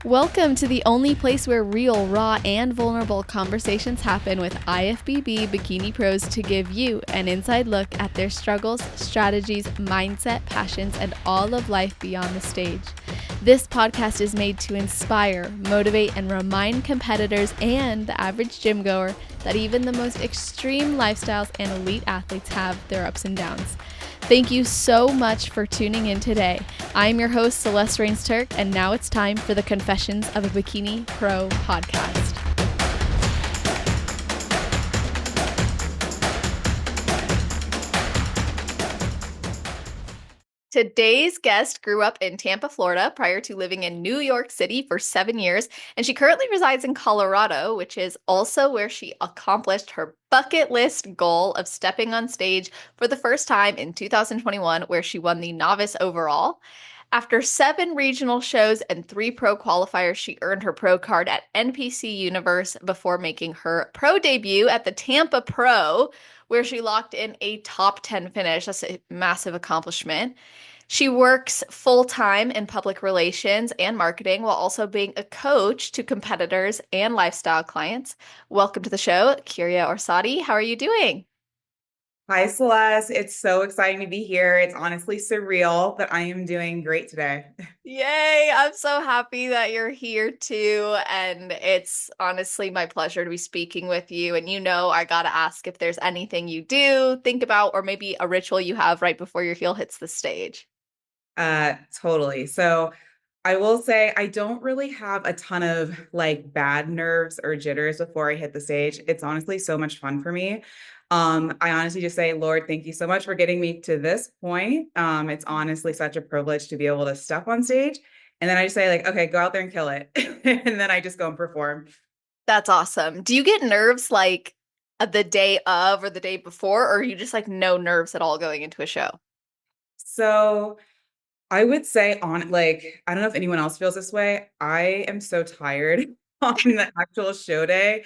Welcome to the only place where real, raw, and vulnerable conversations happen with IFBB Bikini Pros to give you an inside look at their struggles, strategies, mindset, passions, and all of life beyond the stage. This podcast is made to inspire, motivate, and remind competitors and the average gym goer that even the most extreme lifestyles and elite athletes have their ups and downs. Thank you so much for tuning in today. I'm your host, Celeste Rains-Turk, and now it's time for the Confessions of a Bikini Pro podcast. Today's guest grew up in Tampa, Florida, prior to living in New York City for 7 years, and she currently resides in Colorado, which is also where she accomplished her bucket list goal of stepping on stage for the first time in 2021, where she won the novice overall. After 7 regional shows and 3 pro qualifiers, she earned her pro card at NPC Universe before making her pro debut at the Tampa Pro, where she locked in a top 10 finish. That's a massive accomplishment. She works full-time in public relations and marketing while also being a coach to competitors and lifestyle clients. Welcome to the show, Keria Orsatti. How are you doing? Hi, Celeste. It's so exciting to be here. It's honestly surreal, but I am doing great today. Yay! I'm so happy that you're here too. And it's honestly my pleasure to be speaking with you. And I gotta ask if there's anything you do, think about, or maybe a ritual you have right before your heel hits the stage. Totally. So I will say I don't really have a ton of like bad nerves or jitters before I hit the stage. It's honestly so much fun for me. I honestly just say, Lord, thank you so much for getting me to this point. It's honestly such a privilege to be able to step on stage. And then I just say, like, okay, go out there and kill it. And then I just go and perform. That's awesome. Do you get nerves like the day of or the day before, or are you just like no nerves at all going into a show? So I would say on like, I don't know if anyone else feels this way. I am so tired on the actual show day.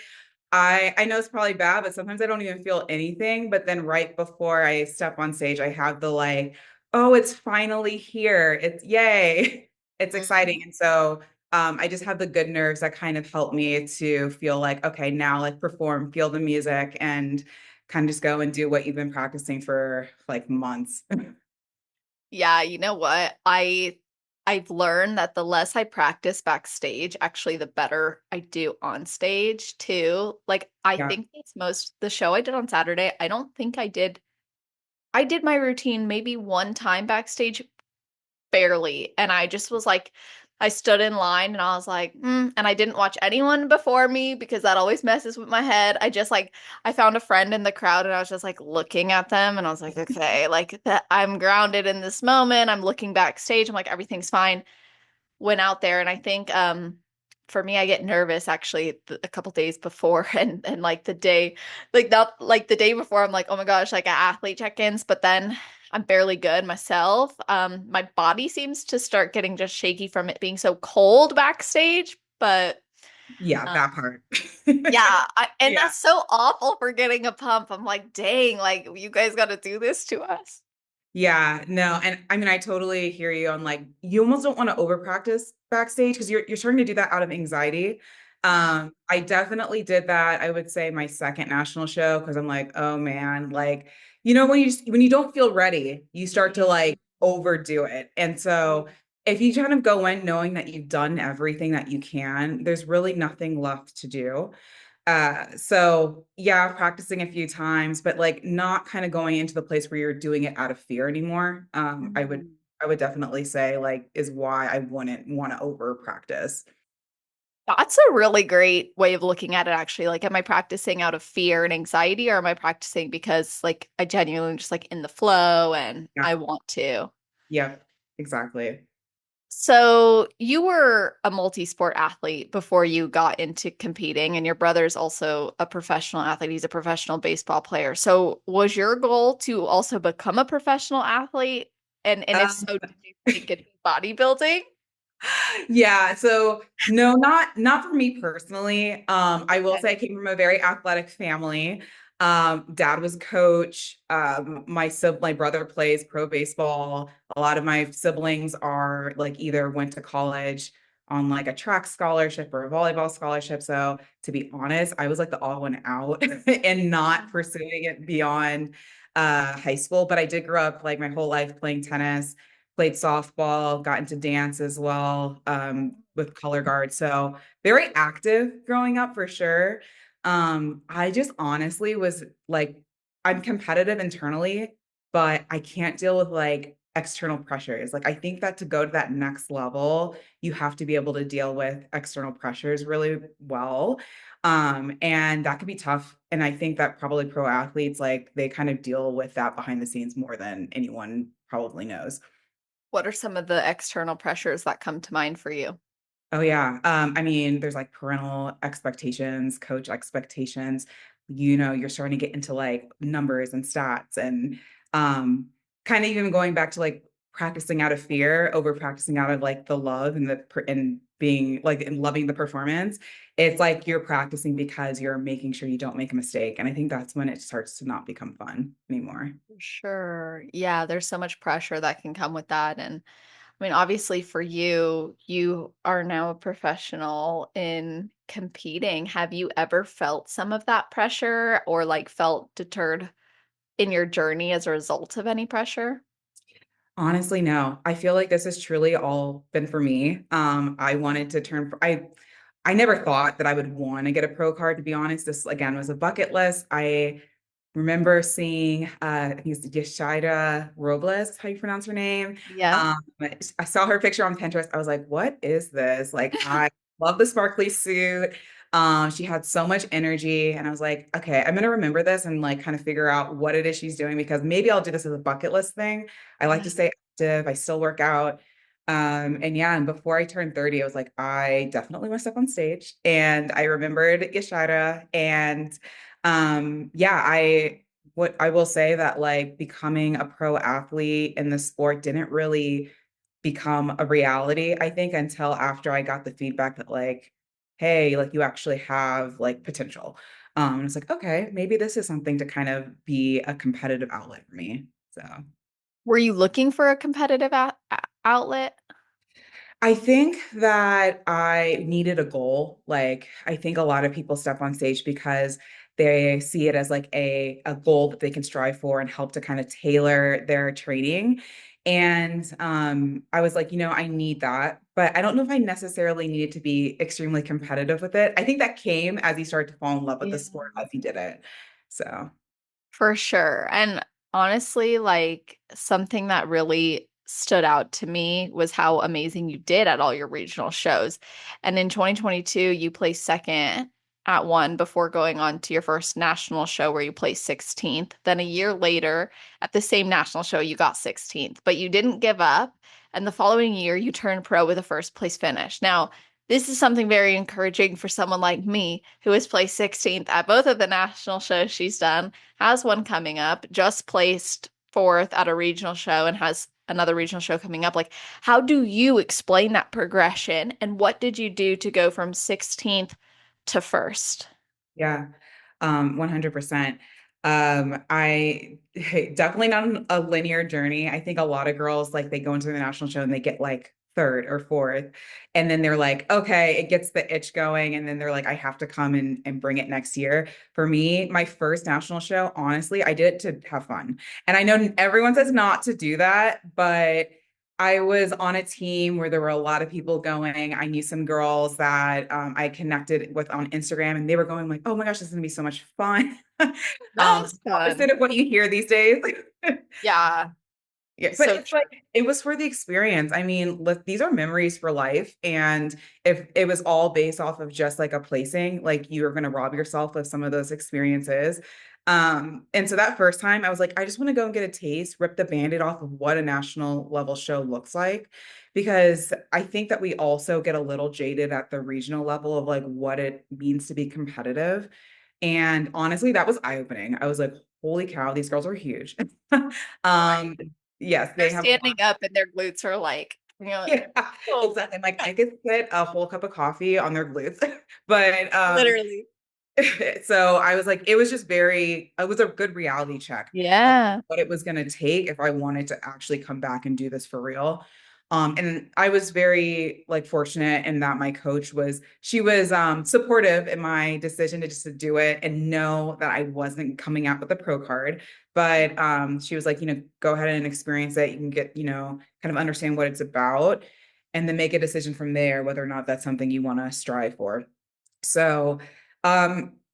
I know it's probably bad, but sometimes I don't even feel anything. But then right before I step on stage, I have the like, oh, it's finally here. It's yay. It's exciting. And so I just have the good nerves that kind of help me to feel like, okay, now like perform, feel the music, and kind of just go and do what you've been practicing for like months. Yeah, you know what? I've learned that the less I practice backstage, actually the better I do on stage too. Like I Yeah. think it's most the show I did on Saturday, I don't think I did my routine maybe one time backstage barely. And I just was like, I stood in line and I was like, and I didn't watch anyone before me because that always messes with my head. I found a friend in the crowd and I was just like looking at them and I was like, okay, like that I'm grounded in this moment. I'm looking backstage. I'm like, everything's fine. Went out there and I think, for me, I get nervous actually a couple days before and like the day, like not like the day before, I'm like, oh my gosh, like athlete check-ins, but then I'm barely good myself. My body seems to start getting just shaky from it being so cold backstage, but Yeah, um, that part. yeah, and Yeah. that's so awful for getting a pump. I'm like, dang, like you guys got to do this to us. Yeah, no, and I mean, I totally hear you on like you almost don't want to over practice backstage because you're starting to do that out of anxiety. I definitely did that. I would say my second national show because I'm like, oh man, like when you don't feel ready, you start to like overdo it. And so if you kind of go in knowing that you've done everything that you can, there's really nothing left to do. So yeah, practicing a few times, but like not kind of going into the place where you're doing it out of fear anymore. Mhm. I would definitely say like is why I wouldn't want to over practice. That's a really great way of looking at it, actually. Like, am I practicing out of fear and anxiety, or am I practicing because, like, I genuinely just like in the flow and Yeah, I want to? yeah, exactly. So, you were a multi-sport athlete before you got into competing, and your brother's also a professional athlete. He's a professional baseball player. So, was your goal to also become a professional athlete? And if Um, so, did you think it'd be bodybuilding? yeah, so no, not for me personally. I will say I came from a very athletic family. Dad was coach. My brother plays pro baseball. A lot of my siblings are like either went to college. on like a track scholarship or a volleyball scholarship. So to be honest, I was like the odd one out and not pursuing it beyond high school. But I did grow up like my whole life playing tennis, played softball, got into dance as well, with color guard. So very active growing up for sure. I just honestly was like, I'm competitive internally, but I can't deal with like external pressures. Like I think that to go to that next level, you have to be able to deal with external pressures really well. And that could be tough. And I think that probably pro athletes, like they kind of deal with that behind the scenes more than anyone probably knows. What are some of the external pressures that come to mind for you? Oh yeah. I mean, there's like parental expectations, coach expectations. You're starting to get into like numbers and stats and kind of even going back to like practicing out of fear over practicing out of like the love and and being like and loving the performance. It's like you're practicing because you're making sure you don't make a mistake. And I think that's when it starts to not become fun anymore. Sure. Yeah, there's so much pressure that can come with that. And I mean, obviously for you, you are now a professional in competing. Have you ever felt some of that pressure or like felt deterred in your journey as a result of any pressure? Honestly, no. I feel like this has truly all been for me. I wanted to I never thought that I would want to get a pro card, to be honest. This again was a bucket list. I remember seeing I think it's Yeshaira Robles, how you pronounce her name. Yeah. Um, I saw her picture on Pinterest. I was like, what is this? Like, I love the sparkly suit. She had so much energy, and I was like, okay, I'm gonna remember this and like kind of figure out what it is she's doing because maybe I'll do this as a bucket list thing. I like to Yeah. stay active. I still work out. And yeah, and before I turned 30, I was like, I definitely want to step on stage. And I remembered Yashira. And yeah, what I will say that like becoming a pro athlete in the sport didn't really become a reality, I think, until after I got the feedback that like, hey, like you actually have like potential. And it's like, okay, maybe this is something to kind of be a competitive outlet for me. So Were you looking for a competitive outlet? I think that I needed a goal. Like, I think a lot of people step on stage because they see it as like a goal that they can strive for and help to kind of tailor their training. And I was like, I need that, but I don't know if I necessarily needed to be extremely competitive with it. I think that came as he started to fall in love with the Yeah. sport as he did it. So, For sure. And honestly, like something that really stood out to me was how amazing you did at all your regional shows. And in 2022, you placed second at one before going on to your first national show where you placed 16th. Then a year later, at the same national show, you got 16th, but you didn't give up. And the following year, you turned pro with a first place finish. Now, this is something very encouraging for someone like me who has placed 16th at both of the national shows she's done, has one coming up, just placed fourth at a regional show and has another regional show coming up. Like, how do you explain that progression? And what did you do to go from 16th to first? yeah. 100%. I definitely not a linear journey. I think a lot of girls like they go into the national show and they get like third or fourth, and then they're like, okay, it gets the itch going, and then they're like, I have to come and bring it next year. For me, my first national show, honestly, I did it to have fun, and I know everyone says not to do that, but I was on a team where there were a lot of people going. I knew some girls that I connected with on Instagram, and they were going like, "Oh my gosh, this is gonna be so much fun." That's fun. Opposite of what you hear these days. Yeah, Yeah, but so it's like true. it was for the experience. I mean, look, these are memories for life. And if it was all based off of just like a placing, like you are going to rob yourself of some of those experiences. And so that first time I was like, I just want to go and get a taste, rip the band-aid off of what a national level show looks like. Because I think that we also get a little jaded at the regional level of like what it means to be competitive. And honestly, that was eye-opening. I was like, holy cow, these girls are huge. Right. Um, yes, They're they have a lot. standing up and their glutes are like, Yeah, oh, exactly. I'm like, I could put a whole cup of coffee on their glutes. But literally. so I was like, it was a good reality check of Yeah. what it was gonna take if I wanted to actually come back and do this for real. And I was very like fortunate in that my coach she was supportive in my decision to just to do it and know that I wasn't coming out with a pro card. But she was like, go ahead and experience it. You can get, kind of understand what it's about and then make a decision from there whether or not that's something you want to strive for. So,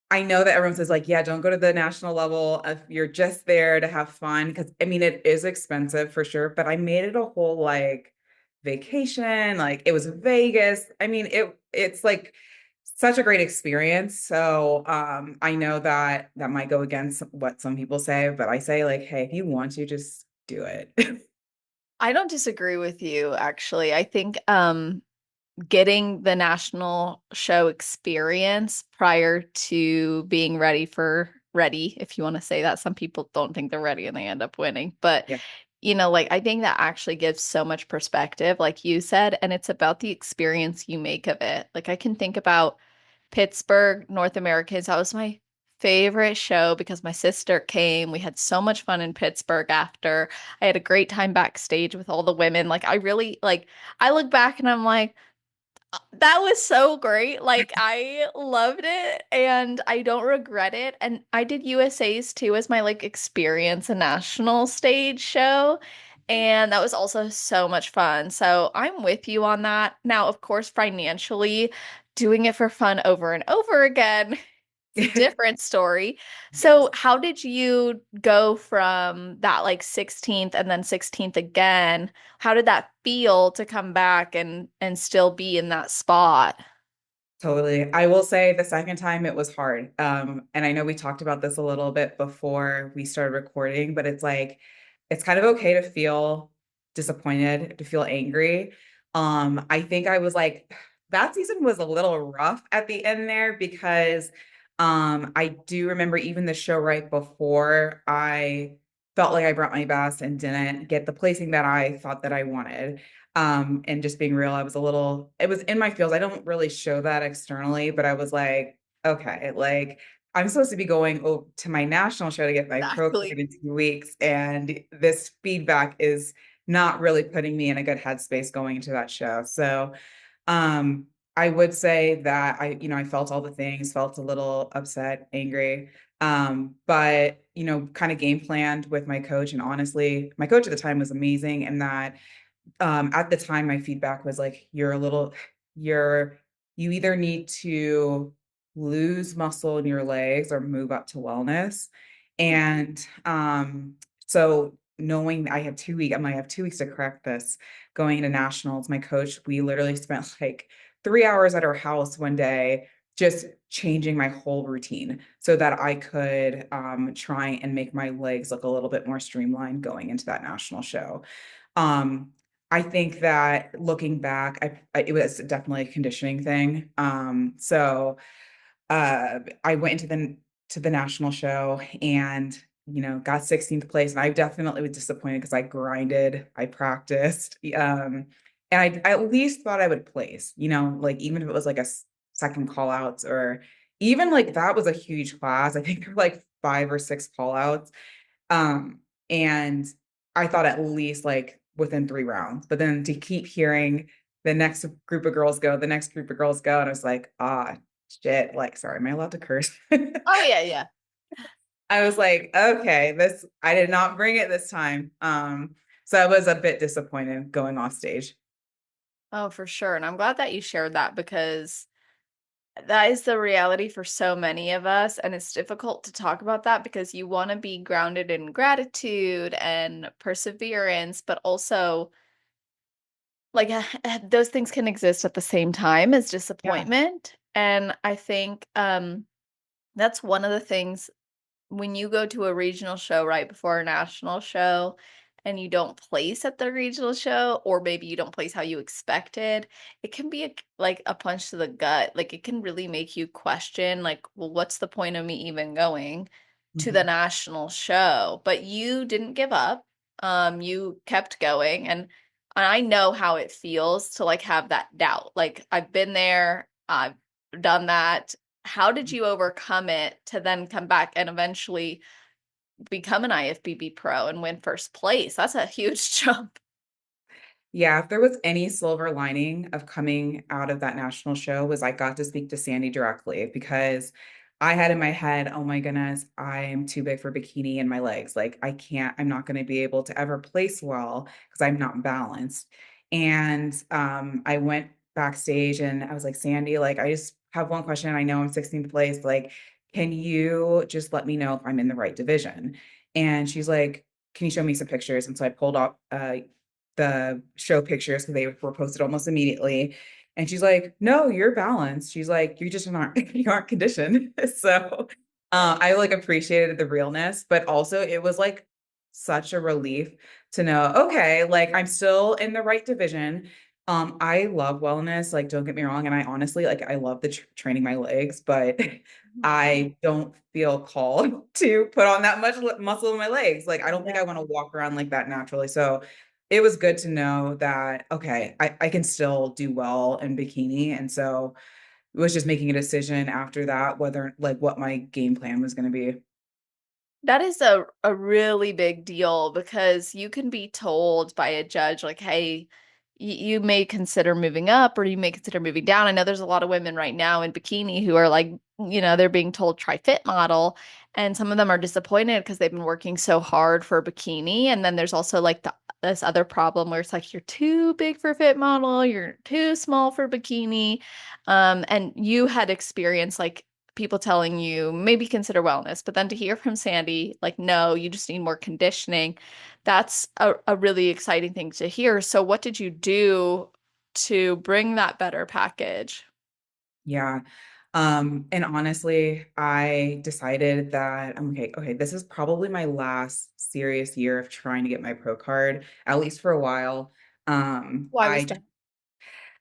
I know that everyone says like, yeah, don't go to the national level if you're just there to have fun. Cause I mean, it is expensive for sure, but I made it a whole like vacation. Like it was Vegas. I mean, it's like such a great experience. So, I know that that might go against what some people say, but I say like, hey, if you want to, just do it. I don't disagree with you, actually. I think getting the national show experience prior to being ready, if you want to say that. Some people don't think they're ready and they end up winning. But, Yeah. like I think that actually gives so much perspective, like you said, and it's about the experience you make of it. Like I can think about Pittsburgh North Americans. That was my favorite show because my sister came. We had so much fun in Pittsburgh after. I had a great time backstage with all the women. Like I really like I look back and I'm like, that was so great. Like I loved it and I don't regret it. And I did USA's too as my like experience a national stage show. And that was also so much fun. So I'm with you on that. Now, of course, financially, doing it for fun over and over again it's a different story. Yes. So, how did you go from that like 16th and then 16th again? How did that feel to come back and still be in that spot? Totally. I will say the second time it was hard. And I know we talked about this a little bit before we started recording, but it's like it's kind of okay to feel disappointed, to feel angry. I think I was like that season was a little rough at the end there because I do remember even the show right before I felt like I brought my best and didn't get the placing that I thought that I wanted. And just being real, it was in my feels. I don't really show that externally, but I was like, okay, like I'm supposed to be going to my national show to get my pro card Exactly. in 2 weeks. And this feedback is not really putting me in a good headspace going into that show. So, um, I would say that I felt all the things, felt a little upset, angry. But kind of game planned with my coach. And honestly, my coach at the time was amazing and that at the time, my feedback was like, you're, you either need to lose muscle in your legs or move up to wellness. And so knowing I have 2 weeks, I might have 2 weeks to correct this going into nationals. My coach, we literally spent like 3 hours at our house one day just changing my whole routine so that I could try and make my legs look a little bit more streamlined going into that national show. Um, I think that looking back, it was definitely a conditioning thing. I went into the national show and got 16th place, and I definitely was disappointed because I grinded, I practiced, and I at least thought I would place. Like even if it was like second call outs or even like that was a huge class. I think there were like 5 or 6 call outs and I thought at least like within 3 rounds, but then to keep hearing the next group of girls go, the next group of girls go, and I was like, ah, shit. Like, sorry, am I allowed to curse? Oh yeah, yeah. I was like, okay, I did not bring it this time. So I was a bit disappointed going off stage. Oh, for sure. And I'm glad that you shared that because that is the reality for so many of us. And it's difficult to talk about that because you want to be grounded in gratitude and perseverance, but also like those things can exist at the same time as Yeah. disappointment. And I think that's one of the things when you go to a regional show right before a national show and you don't place at the regional show or maybe you don't place how you expected, it can be like a punch to the gut. Like it can really make you question like, well, what's the point of me even going to the Mhm. national show? But you didn't give up. You kept going and I know how it feels to like have that doubt. Like I've been there, I've done that. How did you overcome it to then come back and eventually become an IFBB pro and win first place? That's a huge jump. Yeah, if there was any silver lining of coming out of that national show was I got to speak to Sandy directly because I had in my head, "Oh my goodness, I'm too big for bikini in my legs. Like I'm not gonna be able to ever place well because 'cause I'm not balanced." And, I went backstage and I was like, "Sandy, like, I just have one question. I know I'm 16th place. Like, can you just let me know if I'm in the right division?" And she's like, "Can you show me some pictures?" And so I pulled up, the show pictures because they were posted almost immediately. And she's like, "No, you're balanced." She's like, "You just aren't you aren't conditioned." So, I, like, appreciated the realness, but also it was, like, such a relief to know, okay, like, I'm still in the right division. I love wellness, like, don't get me wrong, and I honestly, like, I love the training my legs, but Mhm. I don't feel called to put on that much muscle in my legs. Like, I don't think Yeah. I wanna walk around like that naturally. So, it was good to know that, okay, I can still do well in bikini, and so it was just making a decision after that whether like, what my game plan was gonna be. That is a really big deal because you can be told by a judge like, "Hey, you may consider moving up or you may consider moving down." I know there's a lot of women right now in bikini who are like, they're being told try fit model, and some of them are disappointed because they've been working so hard for a bikini. And then there's also like this other problem where it's like you're too big for fit model, you're too small for bikini. And you had experience like people telling you maybe consider wellness, but then to hear from Sandy, like, no, you just need more conditioning, that's a really exciting thing to hear. So, what did you do to bring that better package? Yeah. And honestly, I decided that I'm okay, this is probably my last serious year of trying to get my pro card, at least for a while. Why was that?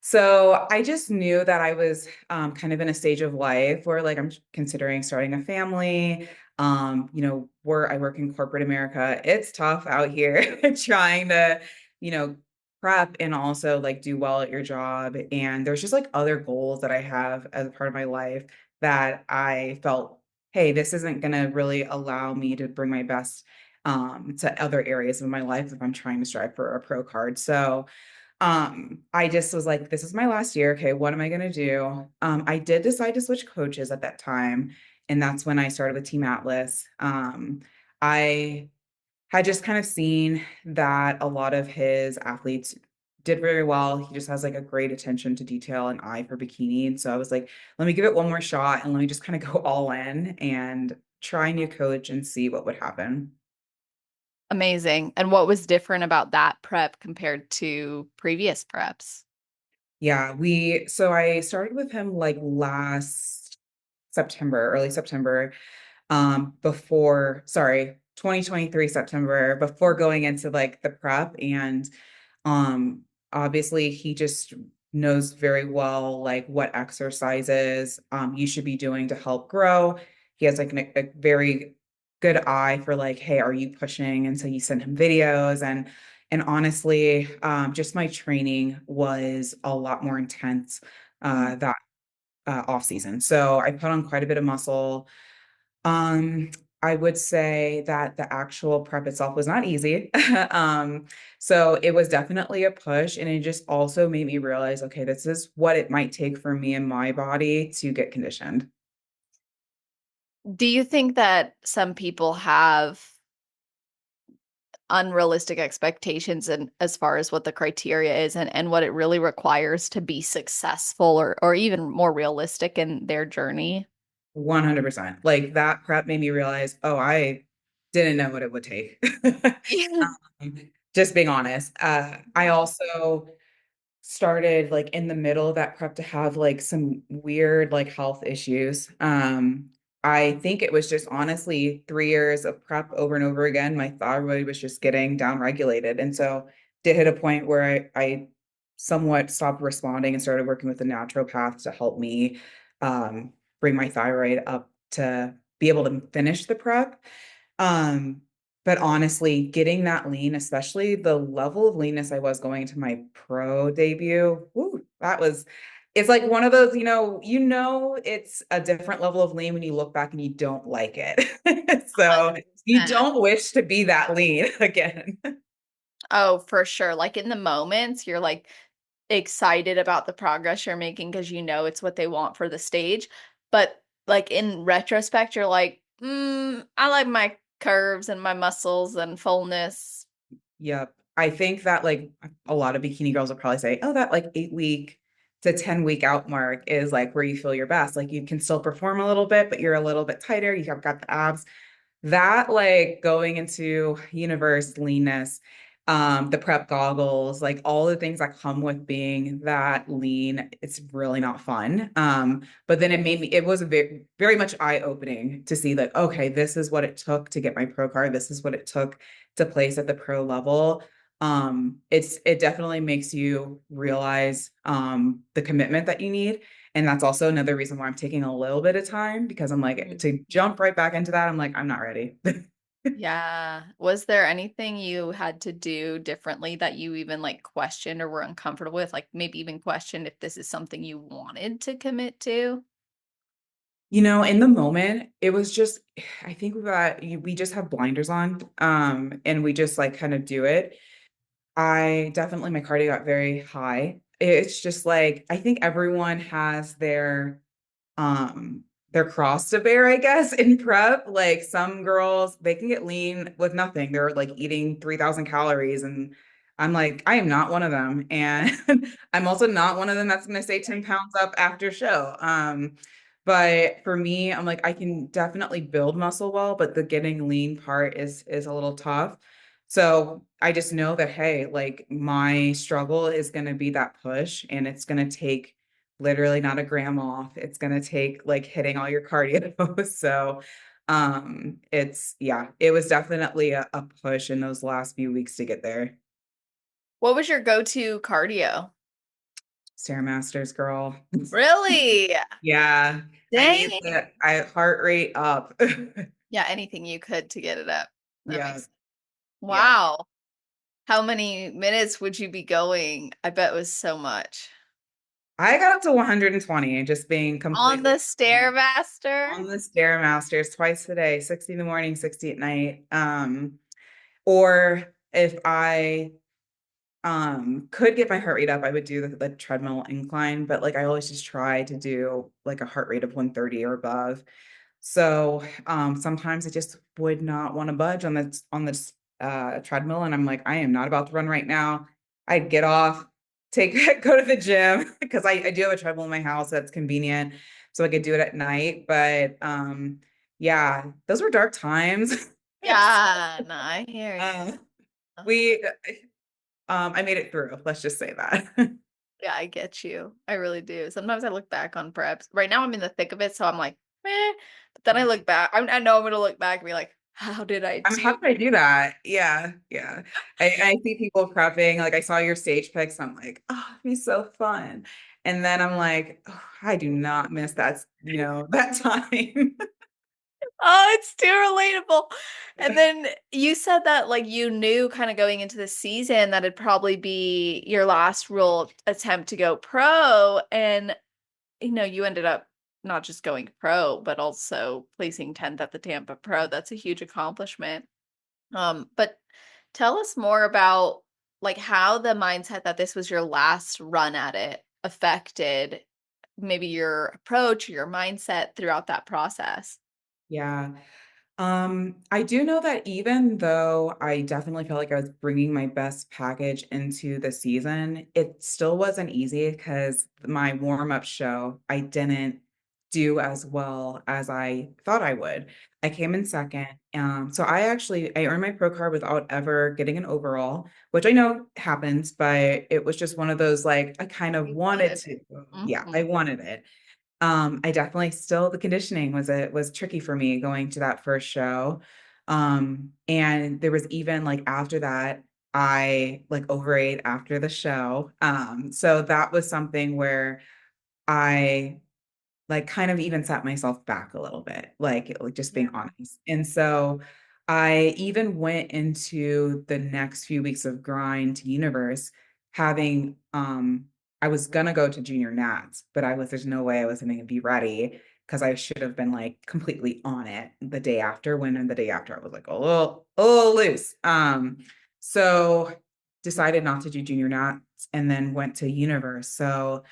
So I just knew that I was kind of in a stage of life where like considering starting a family. Where I work in corporate America, it's tough out here trying to, you know, prep and also like do well at your job. And there's just like other goals that I have as a part of my life that I felt, hey, this isn't gonna really allow me to bring my best to other areas of my life if I'm trying to strive for a pro card. So I just was like, "This is my last year. Okay, what am I gonna do?" I did decide to switch coaches at that time, and that's when I started with Team Atlas. I had just kind of seen that a lot of his athletes did very well. He just has, like, a great attention to detail and eye for bikini, and so I was like, "Let me give it one more shot, and let me just kinda go all in and try a new coach and see what would happen." Amazing. And what was different about that prep compared to previous preps? Yeah, I started with him, like, last September, early September, before sorry, 2023 September, before going into, like, the prep, and, um, obviously, he just knows very well, like, what exercises, you should be doing to help grow. He has, like, a very good eye for, like, "Hey, are you pushing?" And so you send him videos, and honestly, just my training was a lot more intense, that, off season. So I put on quite a bit of muscle. um, I would say that the actual prep itself was not easy. So it was definitely a push, and it just also made me realize, okay, this is what it might take for me and my body to get conditioned. Do you think that some people have unrealistic expectations and as far as what the criteria is and what it really requires to be successful or even more realistic in their journey? 100%. Like that prep made me realize, oh, I didn't know what it would take. Yeah. Just being honest. I also started, like, in the middle of that prep to have, like, some weird, like, health issues. I think it was just honestly 3 years of prep over and over again, my thyroid was just getting downregulated, and so did hit a point where I somewhat stopped responding and started working with a naturopath to help me, um, bring my thyroid up to be able to finish the prep. Um, but honestly, getting that lean, especially the level of leanness I was going into my pro debut, woo, that was it's like one of those, it's a different level of lean when you look back and you don't like it. So, you 100%. don't wish to be that lean again. Oh, for sure. Like in the moments, you're like excited about the progress you're making because you know it's what they want for the stage. But like in retrospect, you're like, I like my curves and my muscles and fullness. Yep. I think that like a lot of bikini girls will probably say, oh, that like 8 week to 10 week out mark is like where you feel your best. Like you can still perform a little bit, but you're a little bit tighter. You have got the abs. That like going into universe leanness, the prep goggles, like all the things that come with being that lean, it's really not fun. But then it was very, very much eye-opening to see like, okay, this is what it took to get my pro card. This is what it took to place at the pro level. It definitely makes you realize the commitment that you need. And that's also another reason why I'm taking a little bit of time because I'm like, to jump right back into that, I'm like, I'm not ready. Yeah. Was there anything you had to do differently that you even like questioned or were uncomfortable with? Like maybe even questioned if this is something you wanted to commit to? In the moment, it was just, I think that we just have blinders on, and we just like kind of do it. I definitely, my cardio got very high. It's just like, I think everyone has um their cross to bear, I guess, in prep. Like some girls, they can get lean with nothing. They're like eating 3,000 calories. And I'm like, I am not one of them. And I'm also not one of them that's gonna say 10 pounds up after show. But for me, I'm like, I can definitely build muscle well, but the getting lean part is a little tough. So I just know that, hey, like my struggle is gonna be that push and it's gonna take literally not a gram off. It's gonna take like hitting all your cardio. So it was definitely a push in those last few weeks to get there. What was your go-to cardio? Stairmasters, girl. Really? Yeah. I need Dang. the heart rate up. Yeah, anything you could to get it up. That Yeah. makes Yeah. Wow. How many minutes would you be going? I bet it was so much. I got up to 120, just being On the completely Stairmaster? on the Stairmasters twice a day, 60 in the morning, 60 at night. Or if I could get my heart rate up, I would do the treadmill incline, but like I always just try to do like a heart rate of 130 or above. So sometimes I just would not want to budge on this treadmill, and I'm like, I am not about to run right now. I'd get off, take go to the gym because I do have a treadmill in my house that's convenient, so I could do it at night. But yeah, those were dark times. Yeah, no, I hear you. uh, we I made it through. Let's just say that. Yeah, I get you. I really do. Sometimes I look back on preps. Right now I'm in the thick of it, so I'm like, "Meh," but then I look back. I know I'm gonna look back and be like, "How did I I'm do?" how did I do that? Yeah, yeah. I see people prepping, like I saw your stage pics, I'm like, oh, it'd be so fun. And then I'm like, oh, I do not miss that, that time. Oh, it's too relatable. And then you said that like you knew kind of going into the season that it'd probably be your last real attempt to go pro. And you ended up not just going pro, but also placing 10th at the Tampa Pro. That's a huge accomplishment. But tell us more about like how the mindset that this was your last run at it affected maybe your approach, your mindset throughout that process. Yeah. I do know that even though I definitely felt like I was bringing my best package into the season, it still wasn't easy because my warm-up show, I didn't do as well as I thought I would. I came in second. So I earned my pro card without ever getting an overall, which I know happens, but it was just one of those like I kind of You wanted wanted to. it. Yeah, I Mhm. wanted it. I definitely still the conditioning was tricky for me going to that first show. And there was even like after that, I like overate after the show. So that was something where I like kind of even set myself back a little bit, like just being Yeah. honest. And so I even went into the next few weeks of grind to universe having I was gonna go to junior nats, but there's no way I was gonna be ready because I should have been like completely on it the day after when and the day after I was like a little loose. So decided not to do junior nats and then went to Universe. So,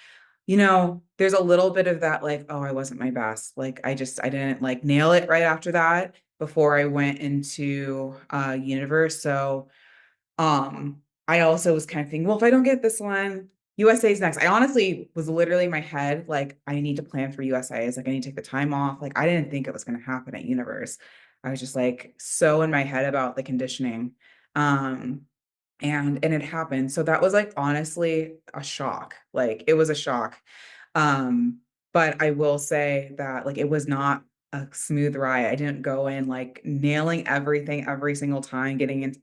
there's a little bit of that, like, oh, I wasn't my best. Like, I didn't like nail it right after that before I went into Universe. So, I also was kind of thinking, well, if I don't get this one, USA's next. I honestly was literally in my head, like, I need to plan for USA's. Like, I need to take the time off. Like, I didn't think it was going to happen at Universe. I was just like so in my head about the conditioning. Um, and it happened. So that was, like, honestly a shock. Like, it was a shock. Um, but I will say that, like, it was not a smooth ride. I didn't go in, like, nailing everything every single time, getting in,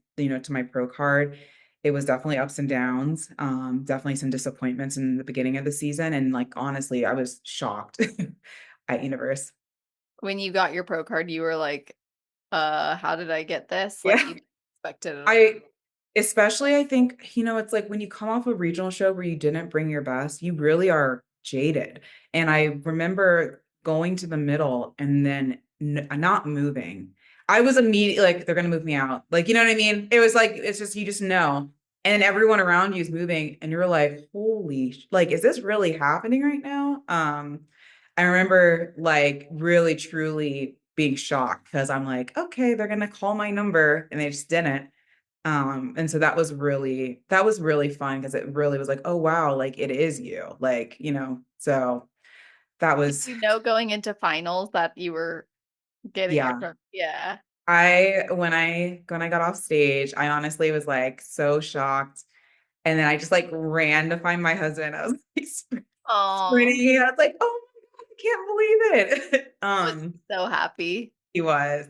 to my pro card. It was definitely ups and downs, definitely some disappointments in the beginning of the season, and, like, honestly, I was shocked at Universe. When you got your pro card, you were like, how did I get this?" Like, Yeah. you expected it. I especially I think, it's like when you come off a regional show where you didn't bring your best, you really are jaded. And I remember going to the middle and then not moving. I was immediately like, they're gonna move me out. Like, you know what I mean? It was like, it's just you just know. And everyone around you is moving, and you're like, holy, like, is this really happening right now? I remember like really truly being shocked because I'm like, okay, they're gonna call my number, and they just didn't. And so that was really fun because it really was like, oh wow, like it is you. Like, so that Did was you know going into finals that you were getting your yeah. pro Yeah. When I got off stage, I honestly was like so shocked. And then I just like ran to find my husband. I was like Aw, sprinting. I was like, oh my God, I can't believe it. was so happy. He was.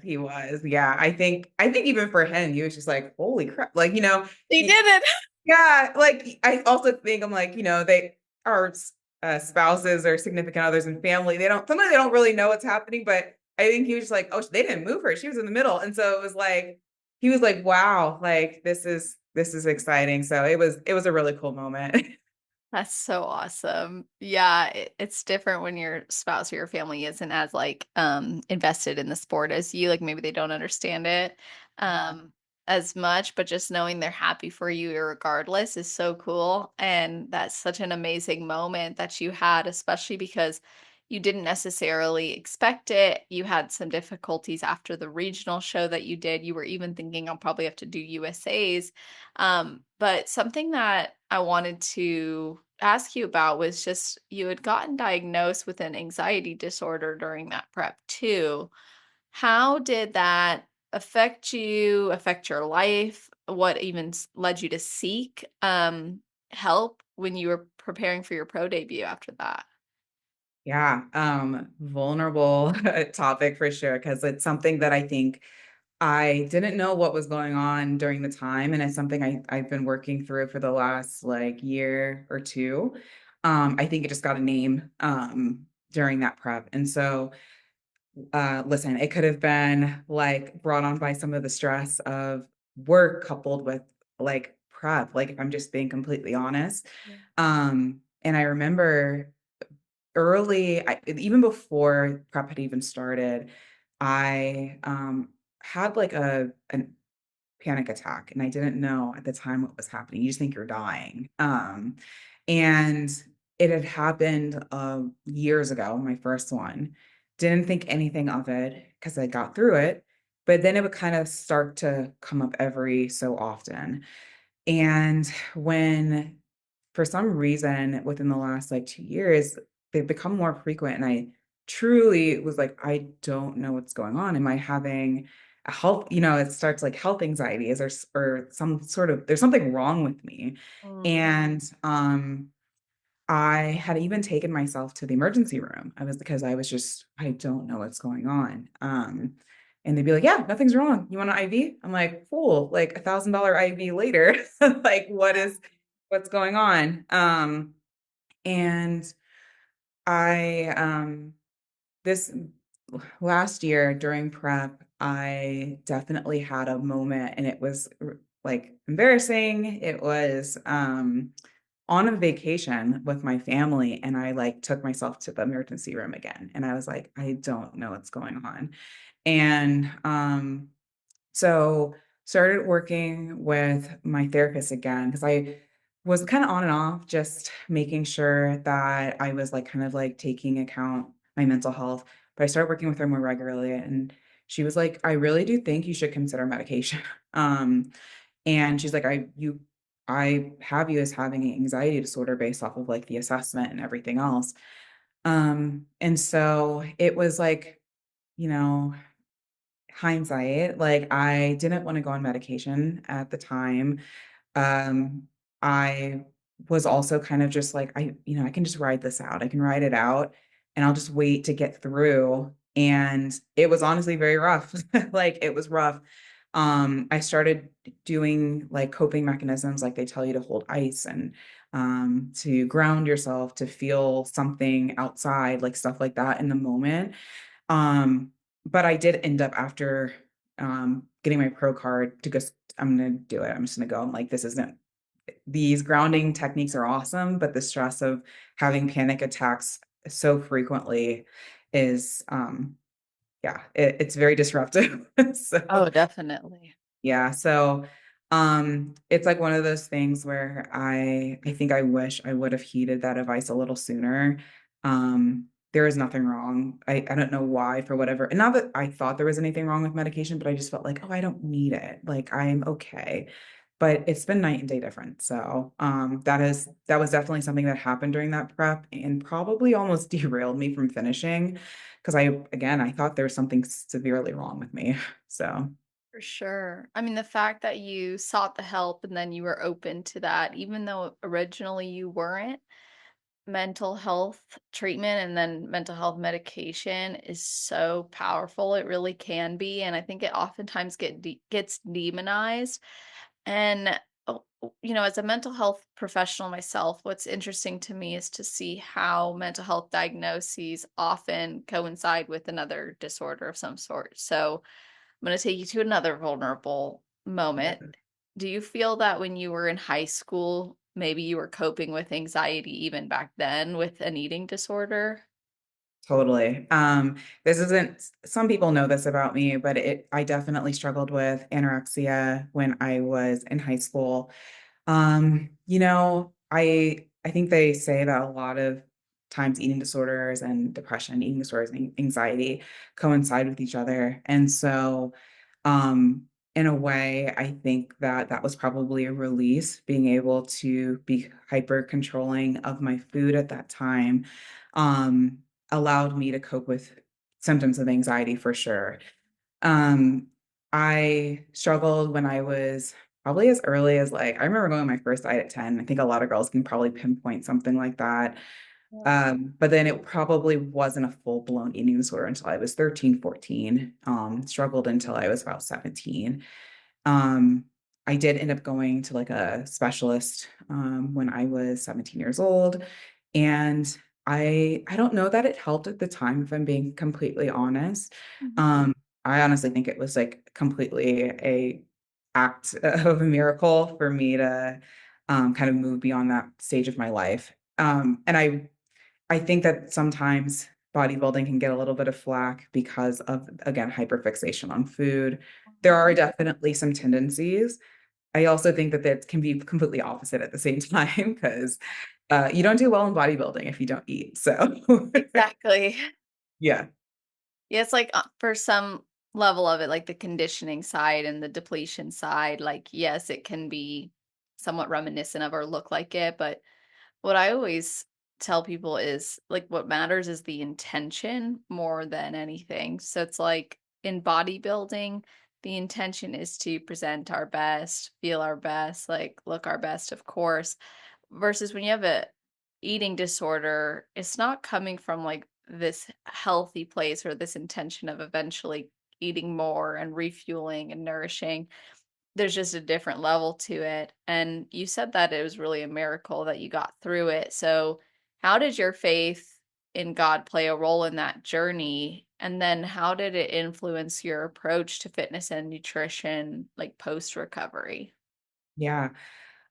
Yeah. I think even for him, he was just like, holy crap. Like, They he, did it! yeah, like, I also think I'm like, they are spouses or significant others and family. Sometimes they don't really know what's happening, but I think he was just like, oh, they didn't move her. She was in the middle. And so it was like, he was like, wow, like this is exciting. So it was a really cool moment. That's so awesome. Yeah, it's different when your spouse or your family isn't as like invested in the sport as you. Like maybe they don't understand it as much, but just knowing they're happy for you regardless is so cool. And that's such an amazing moment that you had, especially because you didn't necessarily expect it. You had some difficulties after the regional show that you did. You were even thinking I'll probably have to do USA's. But something that I wanted to ask you about was just you had gotten diagnosed with an anxiety disorder during that prep too. How did that affect you, affect your life? What even led you to seek help when you were preparing for your pro debut after that? Yeah, vulnerable topic for sure, because it's something that I think I didn't know what was going on during the time, and it's something I've been working through for the last, like, year or 2. I think it just got a name, during that prep, and so, listen, it could have been, like, brought on by some of the stress of work coupled with, like, prep, like, if I'm just being completely honest. Yeah. And I remember even before prep had even started, I, had, like, an panic attack, and I didn't know at the time what was happening. You just think you're dying. And it had happened, years ago, my first one. Didn't think anything of it because I got through it, but then it would kinda start to come up every so often. And when for some reason within the last like 2 years, they've become more frequent, and I truly was like, "I don't know what's going on. Am I having a health," it starts like health anxiety. Is there or some sort of there's something wrong with me. Mm. And I had even taken myself to the emergency room. Because I was just, I don't know what's going on. And they'd be like, yeah, nothing's wrong. You want an IV? I'm like, cool, like $1,000 IV later. Like, what's going on? And I, this last year during prep, I definitely had a moment, and it was like embarrassing. It was, on a vacation with my family, and I, like, took myself to the emergency room again, and I was like, "I don't know what's going on." And, so started working with my therapist again because I was kind of on and off, just making sure that I was like kind of like taking account my mental health. But I started working with her more regularly, and she was like, "I really do think you should consider medication." Um, and she's like, I have you as having an anxiety disorder based off of like the assessment and everything else." And so it was like, you know, hindsight, like I didn't want to go on medication at the time. um, I was also kind of just like, I can just ride this out. I can ride it out and I'll just wait to get through. And it was honestly very rough. Like it was rough. I started doing like coping mechanisms, like they tell you to hold ice and to ground yourself, to feel something outside, like stuff like that in the moment. Um, but I did end up after getting my pro card to go, I'm gonna do it. I'm just gonna go. I'm like, this isn't these grounding techniques are awesome, but the stress of having panic attacks so frequently is yeah, it's very disruptive. Oh, So definitely. yeah, so, it's like one of those things where I think I wish I would have heeded that advice a little sooner. There is nothing wrong. I don't know why for whatever, and not that I thought there was anything wrong with medication, but I just felt like, "Oh, I don't need it. Like, I'm okay." But it's been night and day different. So, that was definitely something that happened during that prep and probably almost derailed me from finishing because I thought there was something severely wrong with me. So For sure. I mean, the fact that you sought the help and then you were open to that, even though originally you weren't, mental health treatment and then mental health medication is so powerful. It really can be. And I think it oftentimes gets demonized. And, as a mental health professional myself, what's interesting to me is to see how mental health diagnoses often coincide with another disorder of some sort. So, I'm gonna take you to another vulnerable moment. Do you feel that when you were in high school, maybe you were coping with anxiety even back then with an eating disorder? totally. This isn't some people know this about me, but I definitely struggled with anorexia when I was in high school. I think they say that a lot of times eating disorders and depression, eating disorders and anxiety coincide with each other. And so, in a way, I think that that was probably a release, being able to be hyper controlling of my food at that time, um, allowed me to cope with symptoms of anxiety for sure. Um, I struggled when I was probably as early as, like I remember going on my first diet at 10. I think a lot of girls can probably pinpoint something like that. Yeah. But then it probably wasn't a full-blown eating disorder until I was 13, 14. Struggled until I was about 17. Um, I did end up going to, like, a specialist, when I was 17 years old, and I don't know that it helped at the time, if I'm being completely honest. Mhm. Um, I honestly think it was, like, completely a act of a miracle for me to, kind of move beyond that stage of my life. And I think that sometimes bodybuilding can get a little bit of flack because of, again, hyperfixation on food. There are Mhm. definitely some tendencies. I also think that that can be completely opposite at the same time because you don't do well in bodybuilding if you don't eat. So, Exactly. yeah, Yeah, it's like, for some level of it, like the conditioning side and the depletion side, like, yes, it can be somewhat reminiscent of or look like it, but what I always tell people is, like, what matters is the intention more than anything. So it's like in bodybuilding, the intention is to present our best, feel our best, like look our best, of course. Versus when you have a eating disorder, it's not coming from like this healthy place or this intention of eventually eating more and refueling and nourishing. There's just a different level to it, and you said that it was really a miracle that you got through it. So, how did your faith in God play a role in that journey? And then how did it influence your approach to fitness and nutrition, like, post-recovery? yeah.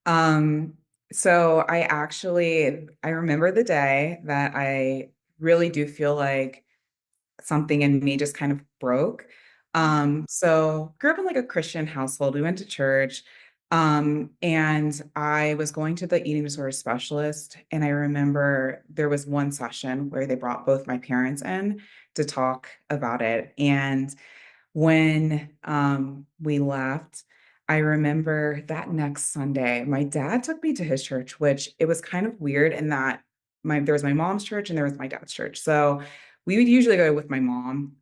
Um, so I remember the day that I really do feel like something in me just kind of broke. So grew up in like a Christian household. We went to church. And I was going to the eating disorder specialist, and I remember there was one session where they brought both my parents in to talk about it. And when we left, I remember that next Sunday, my dad took me to his church, which it was kind of weird in that there was my mom's church and there was my dad's church. So we would usually go with my mom.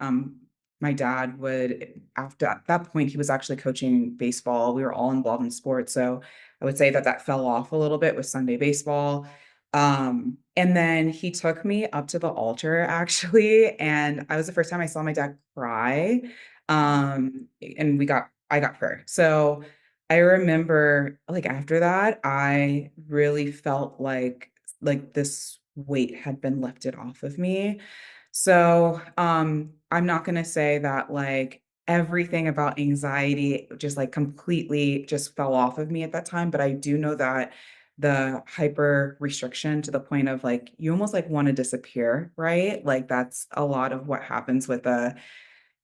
My dad would, after at that point, he was actually coaching baseball. We were all involved in sports. So I would say that that fell off a little bit with Sunday baseball. And then he took me up to the altar actually, and I was the first time I saw my dad cry. And I got prayer. So I remember like after that, I really felt like this weight had been lifted off of me. So I'm not gonna say that like everything about anxiety just like completely just fell off of me at that time, but I do know that the hyper restriction to the point of like you almost like want to disappear, right? Like that's a lot of what happens with a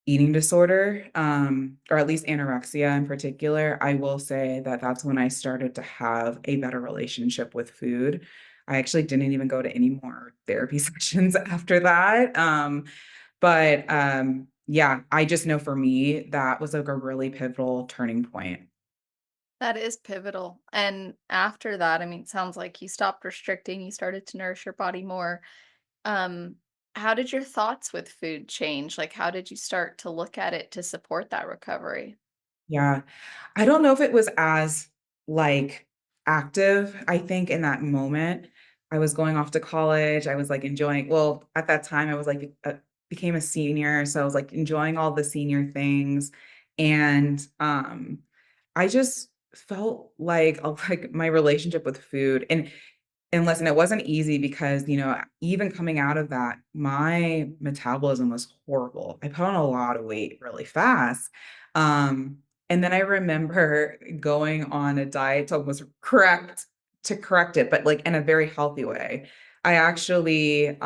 eating disorder, or at least anorexia in particular. I will say that that's when I started to have a better relationship with food. I actually didn't even go to any more therapy sessions after that. But yeah, I just know for me, that was like a really pivotal turning point. That is pivotal. And after that, I mean, it sounds like you stopped restricting, you started to nourish your body more. Um, how did your thoughts with food change? Like, how did you start to look at it to support that recovery? Yeah. I don't know if it was as, like, active. I think in that moment, I was going off to college, I was, like, enjoying well, at that time, I was, like, became a senior, so I was, like, enjoying all the senior things, and, I just felt like my relationship with food and listen, it wasn't easy because, even coming out of that, my metabolism was horrible. I put on a lot of weight really fast. Um, and then I remember going on a diet to almost correct it, but like in a very healthy way. I actually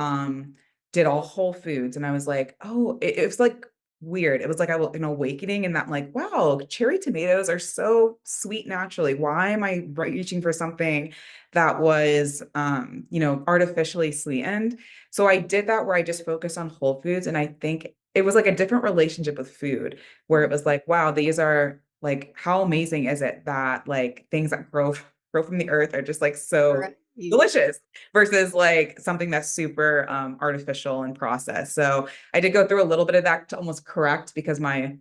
did all whole foods and I was like, oh, it was like weird. It was like an awakening and that like, wow, cherry tomatoes are so sweet naturally. Why am I reaching for something that was artificially sweetened? So I did that where I just focused on whole foods. And I think it was like a different relationship with food where it was like, wow, these are like, how amazing is it that like things that grow from the earth are just like so Right. delicious versus like something that's super artificial and processed. So I did go through a little bit of that to almost correct because my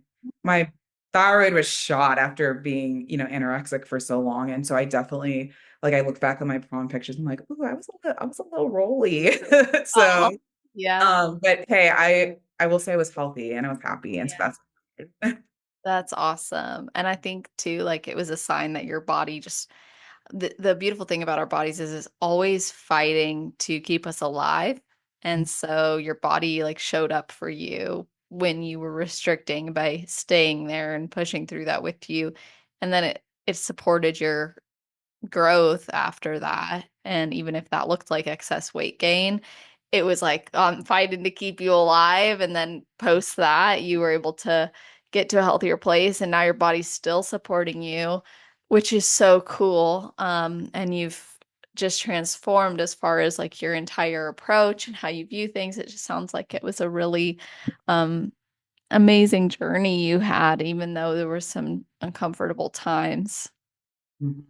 thyroid was shot after being, anorexic for so long. And so I definitely like I look back on my prom pictures, I'm like, oh, I was a little rolly. Oh, So yeah. but hey, I will say I was healthy and I was happy. And so Yeah. that's That's awesome. And I think too, like it was a sign that your body just the beautiful thing about our bodies is it's always fighting to keep us alive. And so your body like showed up for you when you were restricting by staying there and pushing through that with you. And then it supported your growth after that. And even if that looked like excess weight gain, it was like fighting to keep you alive. And then post that, you were able to get to a healthier place. And now your body's still supporting you, which is so cool. And you've just transformed as far as like your entire approach and how you view things. It just sounds like it was a really um, amazing journey you had, even though there were some uncomfortable times. Mhm.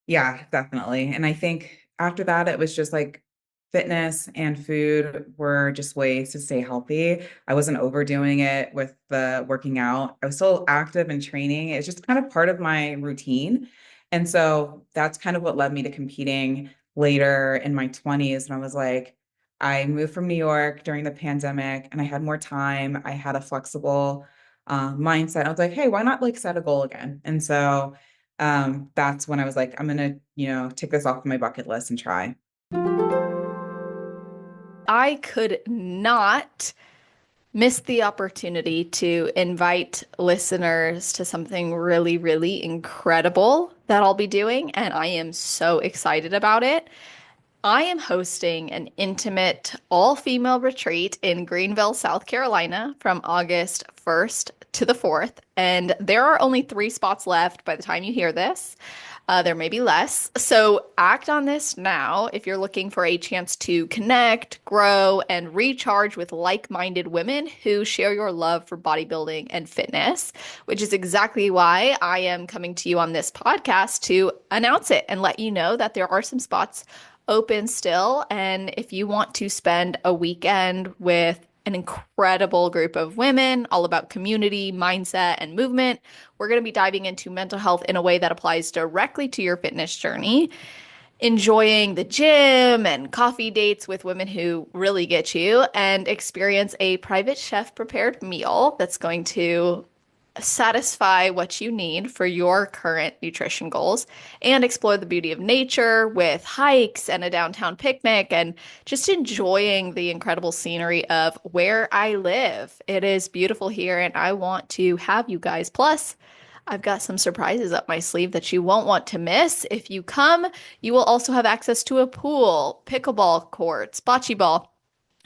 Yeah, definitely. And I think after that, it was just like fitness and food were just ways to stay healthy. I wasn't overdoing it with the working out. I was still active and training. It's just kind of part of my routine. And so that's kind of what led me to competing later in my 20s. And I was like, I moved from New York during the pandemic and I had more time. I had a flexible mindset. I was like, hey, why not like set a goal again? And so that's when I was like, I'm gonna, tick this off my bucket list and try. I could not miss the opportunity to invite listeners to something really, really incredible that I'll be doing. And I am so excited about it. I am hosting an intimate all-female retreat in Greenville, South Carolina from August 1st to the 4th, and there are only 3 spots left by the time you hear this. There may be less. So act on this now if you're looking for a chance to connect, grow, and recharge with like-minded women who share your love for bodybuilding and fitness, which is exactly why I am coming to you on this podcast to announce it and let you know that there are some spots open still. And if you want to spend a weekend with an incredible group of women, all about community, mindset, and movement, we're going to be diving into mental health in a way that applies directly to your fitness journey, enjoying the gym and coffee dates with women who really get you, and experience a private chef prepared meal that's going to satisfy what you need for your current nutrition goals and explore the beauty of nature with hikes and a downtown picnic and just enjoying the incredible scenery of where I live. It is beautiful here and I want to have you guys. Plus, I've got some surprises up my sleeve that you won't want to miss. If you come, you will also have access to a pool, pickleball courts, bocce ball,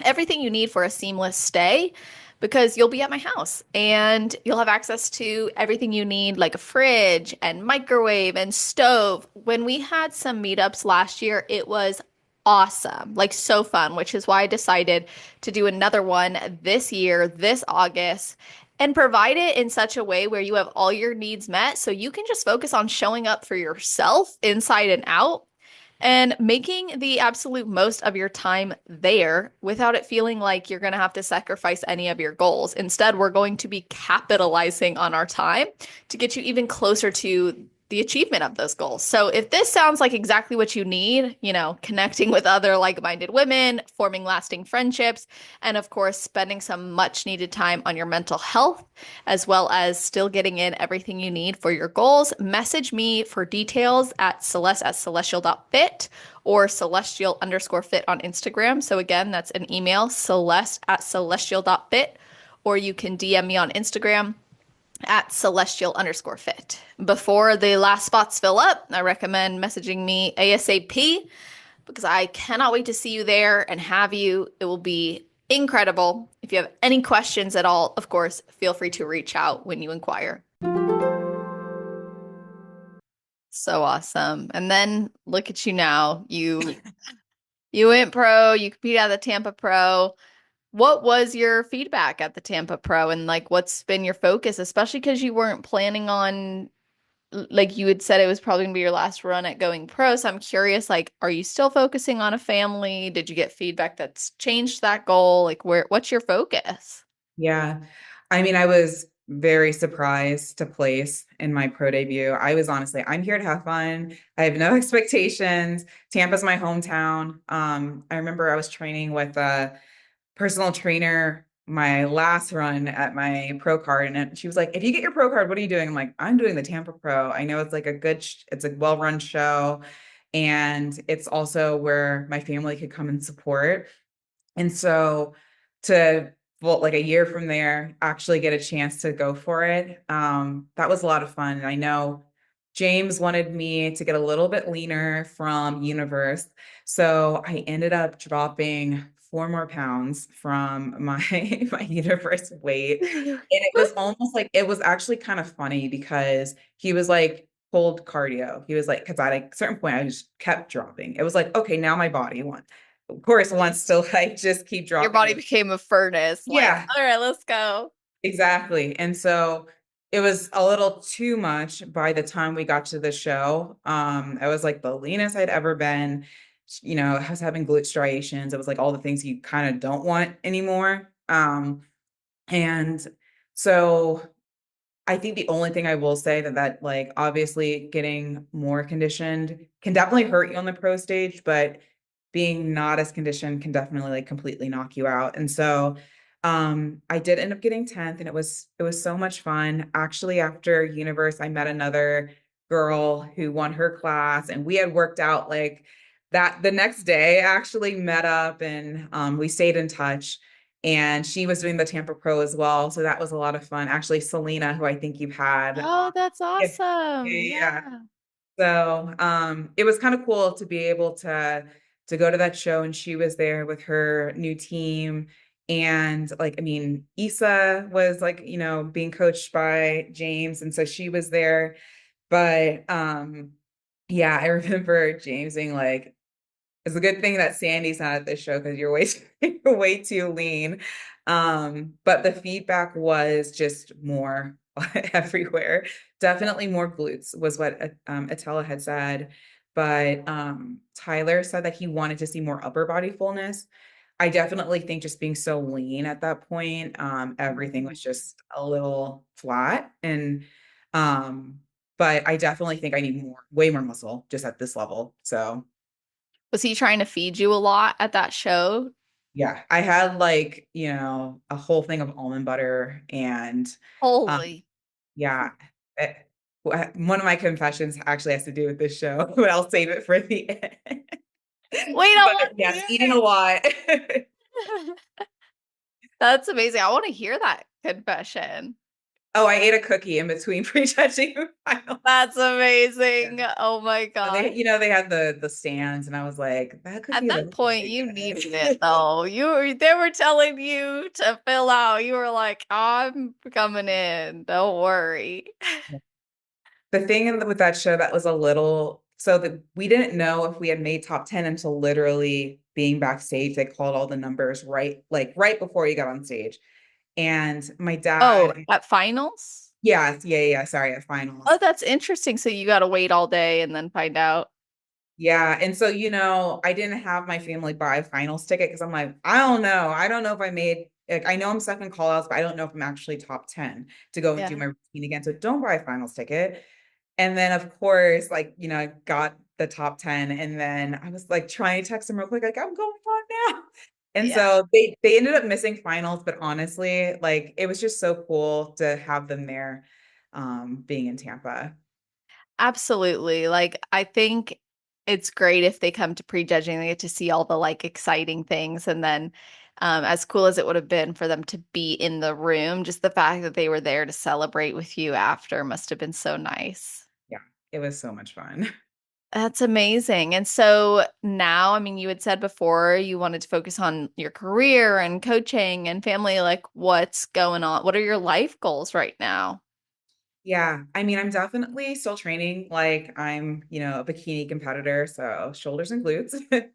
everything you need for a seamless stay because you'll be at my house and you'll have access to everything you need, like a fridge and microwave and stove. When we had some meetups last year, it was awesome, like so fun, which is why I decided to do another one this year, this August, and provide it in such a way where you have all your needs met so you can just focus on showing up for yourself inside and out and making the absolute most of your time there without it feeling like you're going to have to sacrifice any of your goals. Instead, we're going to be capitalizing on our time to get you even closer to the achievement of those goals. So if this sounds like exactly what you need, connecting with other like-minded women, forming lasting friendships, and of course, spending some much needed time on your mental health, as well as still getting in everything you need for your goals, message me for details at celeste@celestial.fit or celestial_fit on Instagram. So again, that's an email, celeste@celestial.fit, or you can DM me on Instagram at celestial_fit. Before the last spots fill up, I recommend messaging me ASAP because I cannot wait to see you there and have you. It will be incredible. If you have any questions at all, of course, feel free to reach out when you inquire. So awesome. And then look at you now. You went pro, you competed at the Tampa Pro. What was your feedback at the Tampa Pro and like what's been your focus, especially because you weren't planning on like you had said it was probably gonna be your last run at going pro. So I'm curious, like, are you still focusing on a family? Did you get feedback that's changed that goal? Like what's your focus? Yeah. I mean, I was very surprised to place in my pro debut. I was honestly, I'm here to have fun. I have no expectations. Tampa's my hometown. I remember I was training with a personal trainer my last run at my pro card, and she was like, if you get your pro card, what are you doing? I'm like, I'm doing the Tampa Pro. I know it's like it's a well-run show, and it's also where my family could come and support. And so to well, like a year from there, actually get a chance to go for it. That was a lot of fun. And I know James wanted me to get a little bit leaner from Universe. So I ended up dropping 4 more pounds from my my Universe weight. And it was almost like it was actually kind of funny because he was like, hold cardio. He was like, because at a certain point I just kept dropping. It was like, okay, now my body wants of course, wants to like just keep Your dropping body it. became a furnace, like, Yeah, all right, let's go. exactly. And so it was a little too much by the time we got to the show. I was like the leanest I'd ever been. I was having glute striations. It was like all the things you kind of don't want anymore. And so I think the only thing I will say that like obviously getting more conditioned can definitely hurt you on the pro stage, but being not as conditioned can definitely like completely knock you out. And so I did end up getting 10th and it was so much fun. Actually, after Universe, I met another girl who won her class and we had worked out like that the next day, actually met up and we stayed in touch. And she was doing the Tampa Pro as well. So that was a lot of fun. Actually, Selena, who I think you've had. Oh, that's Yeah. awesome. Yeah. Yeah. So it was kind of cool to be able to to go to that show, and she was there with her new team. And like, I mean, Issa was like, being coached by James, and so she was there. But yeah, I remember James being like, it's a good thing that Sandy's not at this show because you're way you're way too lean. But the feedback was just more everywhere. Definitely more glutes was what Attila had said. But Tyler said that he wanted to see more upper body fullness. I definitely think just being so lean at that point, everything was just a little flat. And but I definitely think I need way more muscle just at this level. So Was he trying to feed you a lot at that show? yeah, I had like, a whole thing of almond butter and um, Holy. yeah. eh, One of my confessions actually has to do with this show, but I'll save it for the end. Wait, I But want to yes, hear eating a lot. it. That's amazing. I want to hear that confession. Oh, I ate a cookie in between prejudging the final. That's Yeah. amazing. Oh my So gosh. they had the stands, and I was like, that At cookie that looks point, really you needed it good. though. They were telling you to fill out. You were like, I'm coming in. Don't worry. The thing with that show that was a little so that we didn't know if we had made top 10 until literally being backstage. They called all the numbers right before you got on stage. And my Oh, dad, at finals? yeah, sorry, at Oh, finals. that's interesting. So you got to wait all day and then find out. Yeah. And so, I didn't have my family buy a finals ticket because I'm like, I don't know. I don't know if I made like I know I'm second call outs, but I don't know if I'm actually top 10 to go and do Yeah. my routine again. So don't buy a finals ticket. And then of course, like, I got the top 10, and then I was like trying to text them real quick, like, I'm going on now. And Yeah. so they ended up missing finals, but honestly, like it was just so cool to have them there, being in Tampa. Absolutely. Like, I think it's great if they come to prejudging, they get to see all the like exciting things. And then, as cool as it would have been for them to be in the room, just the fact that they were there to celebrate with you after must have been so nice. Yeah, it was so much fun. That's amazing. And so now, I mean, you had said before you wanted to focus on your career and coaching and family. Like, what's going on? What are your life goals right now? Yeah, I mean, I'm definitely still training. Like I'm, a bikini competitor, so shoulders and glutes.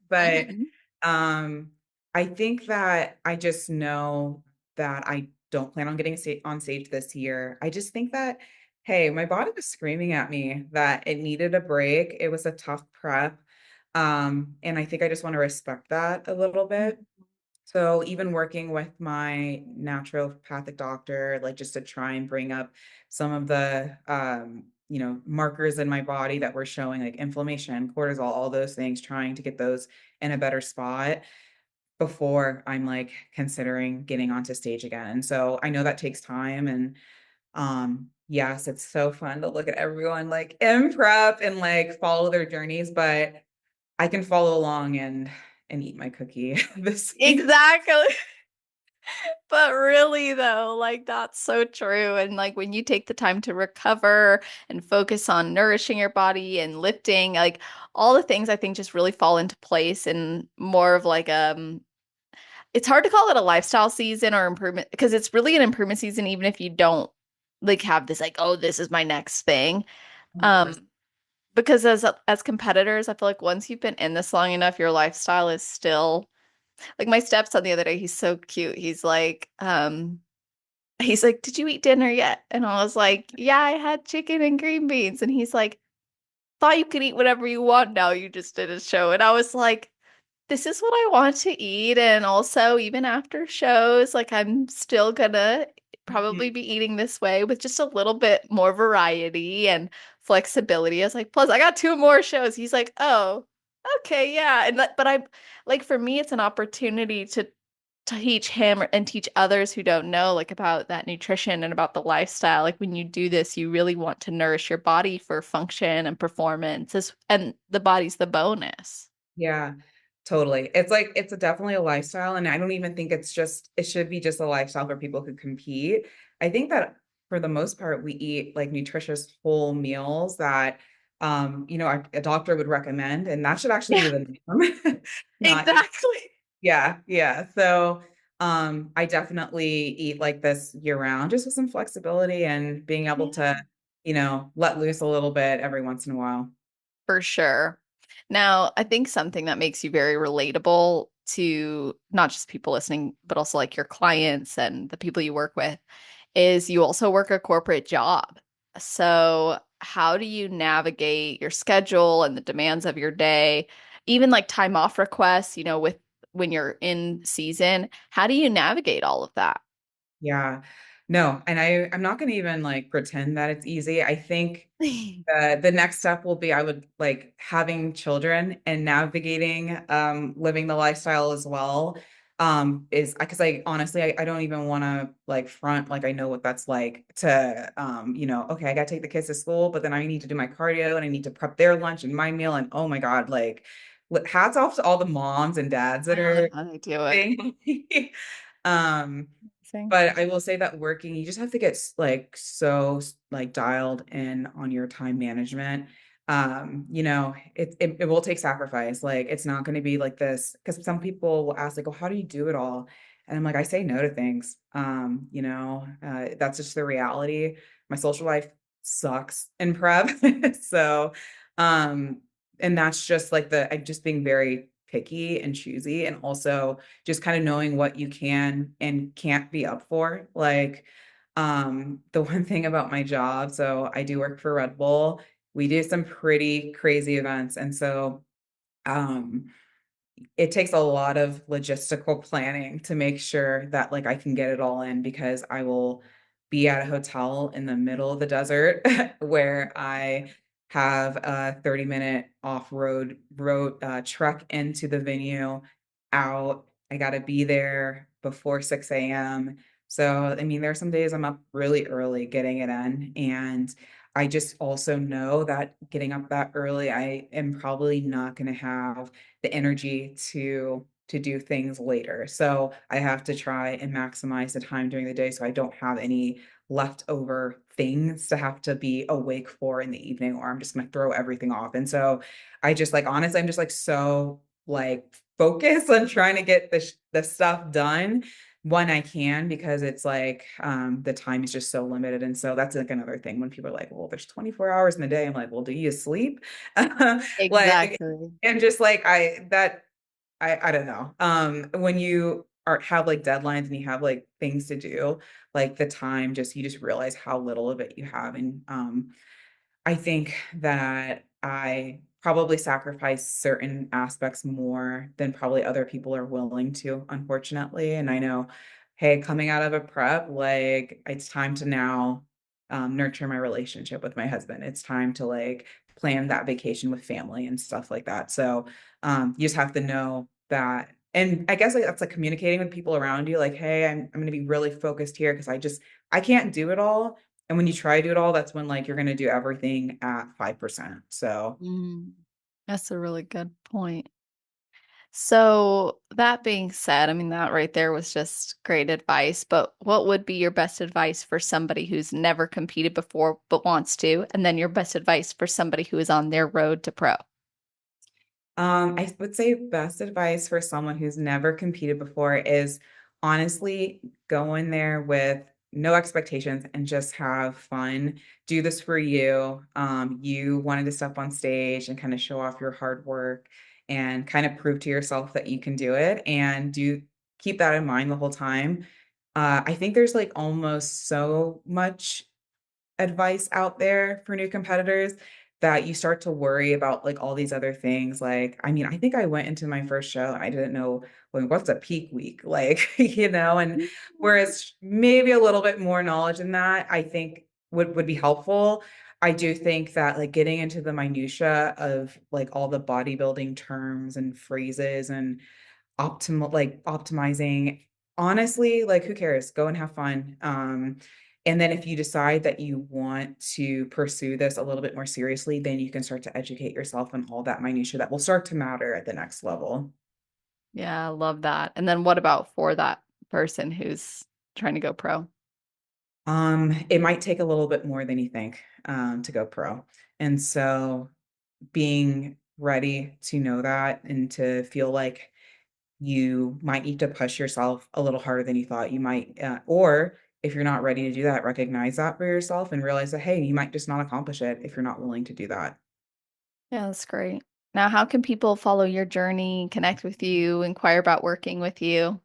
But Mhm. um I think that I just know that I don't plan on getting on stage this year. I just think that hey, my body was screaming at me that it needed a break. It was a tough prep. And I think I just want to respect that a little bit. So even working with my naturopathic doctor, like just to try and bring up some of the markers in my body that were showing like inflammation, cortisol, all those things, trying to get those in a better spot before I'm like considering getting onto stage again. And so I know that takes time. And yes, it's so fun to look at everyone like in prep and like follow their journeys, but I can follow along and eat my cookie at the same. Exactly. But really though, like that's so true. And like when you take the time to recover and focus on nourishing your body and lifting, like all the things I think just really fall into place and more of like it's hard to call it a lifestyle season or improvement because it's really an improvement season even if you don't like have this like, oh, this is my next thing. 100%. Um because as competitors, I feel like once you've been in this long enough, your lifestyle is still like my stepson the other day, he's so cute. He's like, "Did you eat dinner yet?" And I was like, "Yeah, I had chicken and green beans." And he's like, "Thought you could eat whatever you want now. You just did a show." And I was like, "This is what I want to eat." And also, even after shows, like I'm still gonna probably Mhm. be eating this way with just a little bit more variety and flexibility. I was like, plus I got two more shows. He's like, "Oh, okay, yeah." But I like for me, it's an opportunity to teach him and teach others who don't know like about that nutrition and about the lifestyle. Like when you do this, you really want to nourish your body for function and performance, and the body's the bonus. Yeah, totally. It's like definitely a lifestyle, and I don't even think it should be just a lifestyle for people who compete. I think that for the most part, we eat like nutritious whole meals that a doctor would recommend, and that should actually be Yeah, the norm. Not exactly. Yeah, yeah. So, I definitely eat like this year round, just with some flexibility and being able to, Yeah. let loose a little bit every once in a while. For sure. Now, I think something that makes you very relatable to not just people listening, but also like your clients and the people you work with is you also work a corporate job. So, how do you navigate your schedule and the demands of your day, even like time off requests, with when you're in season? How do you navigate all of that? Yeah. No, and I'm not gonna even like pretend that it's easy. I think the next step will be I would like having children and navigating, living the lifestyle as well, is because I honestly, I don't even wanna like front, like I know what that's like to, okay, I gotta take the kids to school, but then I need to do my cardio and I need to prep their lunch and my meal. And oh my God, like hats off to all the moms and dads I that don't know are how they do it. doing um Same. but I will say that working, you just have to get like so like dialed in on your time management. It will take sacrifice. Like it's not going to be like this because some people will ask like, "Oh, how do you do it all?" And I'm like, I say no to things. That's just the reality. My social life sucks in prep, so um, and that's just like I'm just being very picky and choosy, and also just kind of knowing what you can and can't be up for. Like, the one thing about my job, so I do work for Red Bull. We do some pretty crazy events. And so, um, it takes a lot of logistical planning to make sure that, like, I can get it all in because I will be at a hotel in the middle of the desert where I have a 30-minute off-road trek into the venue, out. I gotta be there before 6 a.m. So, I mean, there are some days I'm up really early getting it in, and I just also know that getting up that early, I am probably not gonna have the energy to do things later. So I have to try and maximize the time during the day so I don't have any leftover things to have to be awake for in the evening, or I'm just going to throw everything off. And so I just like honestly I'm just like so like focused on trying to get the stuff done when I can, because it's like the time is just so limited. And so that's like another thing when people are like, well, there's 24 hours in the day. I'm like, well, do you sleep? Like, Exactly. and just like I don't know. When you have like deadlines and you have like things to do, like the time just you just realize how little of it you have. And I think that I probably sacrifice certain aspects more than probably other people are willing to, unfortunately. And I know, hey, coming out of a prep, like it's time to now nurture my relationship with my husband. It's time to like plan that vacation with family and stuff like that. So you just have to know that. And I guess like that's like communicating with people around you, like, hey, I'm gonna be really focused here because I can't do it all, and when you try to do it all, that's when, like, you're gonna do everything at 5%. So, Mm, that's a really good point. So, that being said, I mean, that right there was just great advice, but what would be your best advice for somebody who's never competed before but wants to? And then your best advice for somebody who is on their road to pro? I would say best advice for someone who's never competed before is honestly go in there with no expectations and just have fun. Do this for you. You wanted to step on stage and kind of show off your hard work and kind of prove to yourself that you can do it, and do keep that in mind the whole time. I think there's like almost so much advice out there for new competitors that you start to worry about like all these other things. Like, I mean, I think I went into my first show and I didn't know, well, what's a peak week, like, and whereas maybe a little bit more knowledge in that I think would be helpful. I do think that like getting into the minutia of like all the bodybuilding terms and phrases and optimizing. Honestly, like, who cares? Go and have fun. And then if you decide that you want to pursue this a little bit more seriously, then you can start to educate yourself on all that minutia that will start to matter at the next level. Yeah, I love that. And then what about for that person who's trying to go pro? It might take a little bit more than you think. to go pro. And so being ready to know that and to feel like you might need to push yourself a little harder than you thought you might, or if you're not ready to do that, recognize that for yourself and realize that, hey, you might just not accomplish it if you're not willing to do that. Yeah, that's great. Now, how can people follow your journey, connect with you, inquire about working with you?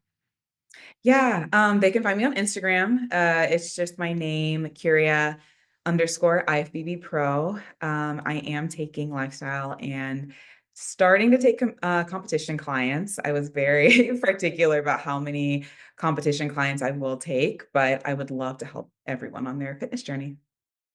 Yeah, they can find me on Instagram. It's just my name, Curia underscore IFBB Pro. I am taking lifestyle and starting to take competition clients. I was very particular about how many competition clients I will take, but I would love to help everyone on their fitness journey.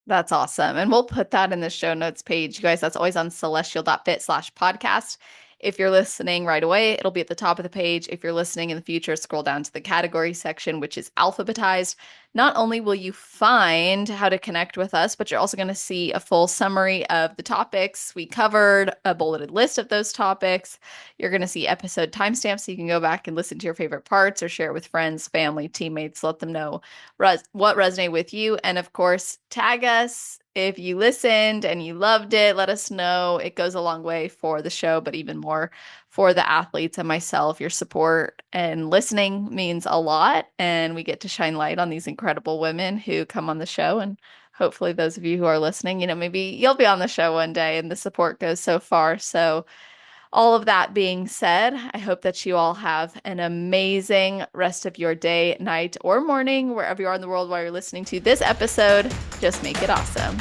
That's awesome. And we'll put that in the show notes page. You guys, that's always on celestial.fit/podcast. If you're listening right away, it'll be at the top of the page. If you're listening in the future, scroll down to the category section, which is alphabetized. Not only will you find how to connect with us, but you're also going to see a full summary of the topics we covered, a bulleted list of those topics. You're going to see episode timestamps so you can go back and listen to your favorite parts or share it with friends, family, teammates, let them know what resonated with you. And of course, tag us if you listened and you loved it. Let us know. It goes a long way for the show, but even more for the athletes and myself. Your support and listening means a lot. And we get to shine light on these incredible women who come on the show. And hopefully, those of you who are listening, maybe you'll be on the show one day and the support goes so far. So, all of that being said, I hope that you all have an amazing rest of your day, night, or morning, wherever you are in the world while you're listening to this episode. Just make it awesome.